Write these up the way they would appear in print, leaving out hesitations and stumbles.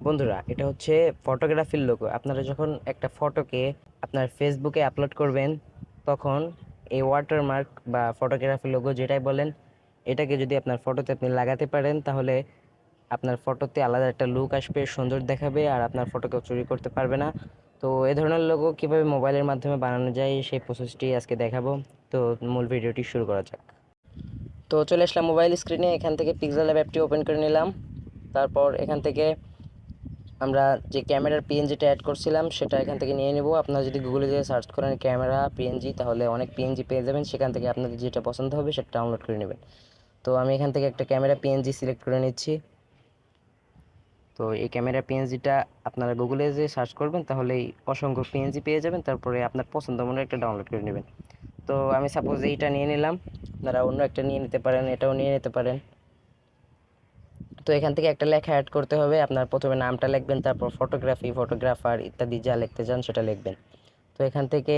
বন্ধুরা, এটা হচ্ছে ফটোগ্রাফির লোগো। আপনারা যখন একটা ফটোকে আপনার ফেসবুকে আপলোড করবেন, তখন এই ওয়াটারমার্ক বা ফটোগ্রাফি লোগো যেটাই বলেন, এটাকে যদি আপনার ফটোতে আপনি লাগাতে পারেন, তাহলে আপনার ফটোতে আলাদা একটা লুক আসবে, সুন্দর দেখাবে, আর আপনার ফটো কেউ চুরি করতে পারবে না। তো এই ধরনের লোগো কিভাবে মোবাইলের মাধ্যমে বানানো যায় সেই প্রসেসটি আজকে দেখাবো। তো মূল ভিডিওটি শুরু করা যাক। তো চলে আসলাম মোবাইল স্ক্রিনে। এখান থেকে পিক্সেল ল্যাব অ্যাপটি ওপেন করে নিলাম। তারপর এখান থেকে আমরা যে ক্যামেরার পিএনজিটা অ্যাড করছিলাম সেটা এখান থেকে নিয়ে নেব। আপনারা যদি গুগলে যেয়ে সার্চ করেন ক্যামেরা পিএনজি, তাহলে অনেক পিএনজি পেয়ে যাবেন। সেখান থেকে আপনাদের যেটা পছন্দ হবে সেটা ডাউনলোড করে নেবেন। তো আমি এখান থেকে একটা ক্যামেরা পিএনজি সিলেক্ট করে নিচ্ছি। তো এই ক্যামেরা পিএনজিটা আপনারা গুগলে যে সার্চ করবেন তাহলেই অসংখ্য পিএনজি পেয়ে যাবেন। তারপরে আপনার পছন্দ মতো একটা ডাউনলোড করে নেবেন। তো আমি সাপোজ এইটা নিয়ে নিলাম, আপনারা অন্য একটা নিয়ে নিতে পারেন, এটাও নিয়ে নিতে পারেন। তো এখান থেকে একটা লেখা অ্যাড করতে হবে। আপনার প্রথমে নামটা লিখবেন, তারপর ফটোগ্রাফি, ফটোগ্রাফার ইত্যাদি যা লিখতে চান সেটা লিখবেন। তো এখান থেকে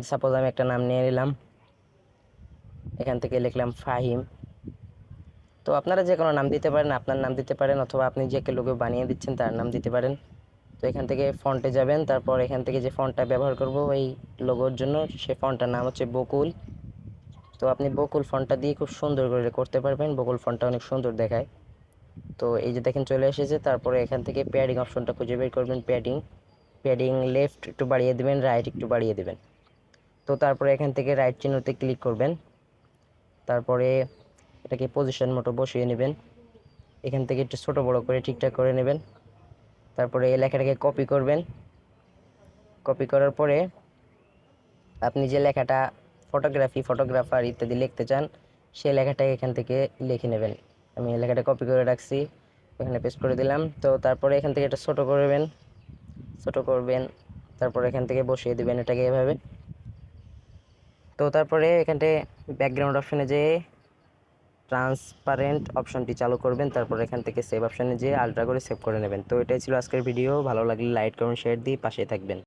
সাপোজ আমি একটা নাম নিয়ে নিলাম, এখান থেকে লিখলাম ফাহিম। তো আপনারা যে কোনো নাম দিতে পারেন, আপনার নাম দিতে পারেন, অথবা আপনি যে লোগো বানিয়ে দিচ্ছেন তার নাম দিতে পারেন। তো এখান থেকে ফন্টে যাবেন, তারপর এখান থেকে যে ফন্টটা ব্যবহার করব এই লোগোর জন্য, সে ফন্টটার নাম হচ্ছে বকুল। তো আপনি বকুল ফন্টটা দিয়ে খুব সুন্দর করে করতে পারবেন, বকুল ফন্টটা অনেক সুন্দর দেখায়। তো এই যে দেখেন চলে এসেছে। তারপরে এখান থেকে প্যাডিং অপশনটা খুঁজে বের করবেন। প্যাডিং প্যাডিং লেফট একটু বাড়িয়ে দেবেন, রাইট একটু বাড়িয়ে দেবেন। তো তারপরে এখান থেকে রাইট চিহ্নতে ক্লিক করবেন। তারপরে এটাকে পজিশন মতো বসিয়ে নেবেন। এখান থেকে একটু ছোটো বড়ো করে ঠিকঠাক করে নেবেন। তারপরে এই লেখাটাকে কপি করবেন। কপি করার পরে আপনি যে লেখাটা ফটোগ্রাফি, ফটোগ্রাফার ইত্যাদি লিখতে চান সেই লেখাটা এখান থেকে লিখে নেবেন। আমি এই লেখাটা কপি করে রাখছি, এখানে পেস্ট করে দিলাম। তো তারপরে এখান থেকে এটা ছোটো করবেন, ছোটো করবেন। তারপর এখান থেকে বসিয়ে দেবেন এটাকে এভাবে। তো তারপরে এখানটা ব্যাকগ্রাউন্ড অপশনে যেয়ে ট্রান্সপারেন্ট অপশনটি চালু করবেন। তারপর এখান থেকে সেভ অপশনে যেয়ে আলট্রা করে সেভ করে নেবেন। তো এটাই ছিল আজকের ভিডিও। ভালো লাগলে লাইক কমেন্ট শেয়ার দিয়ে পাশে থাকবেন।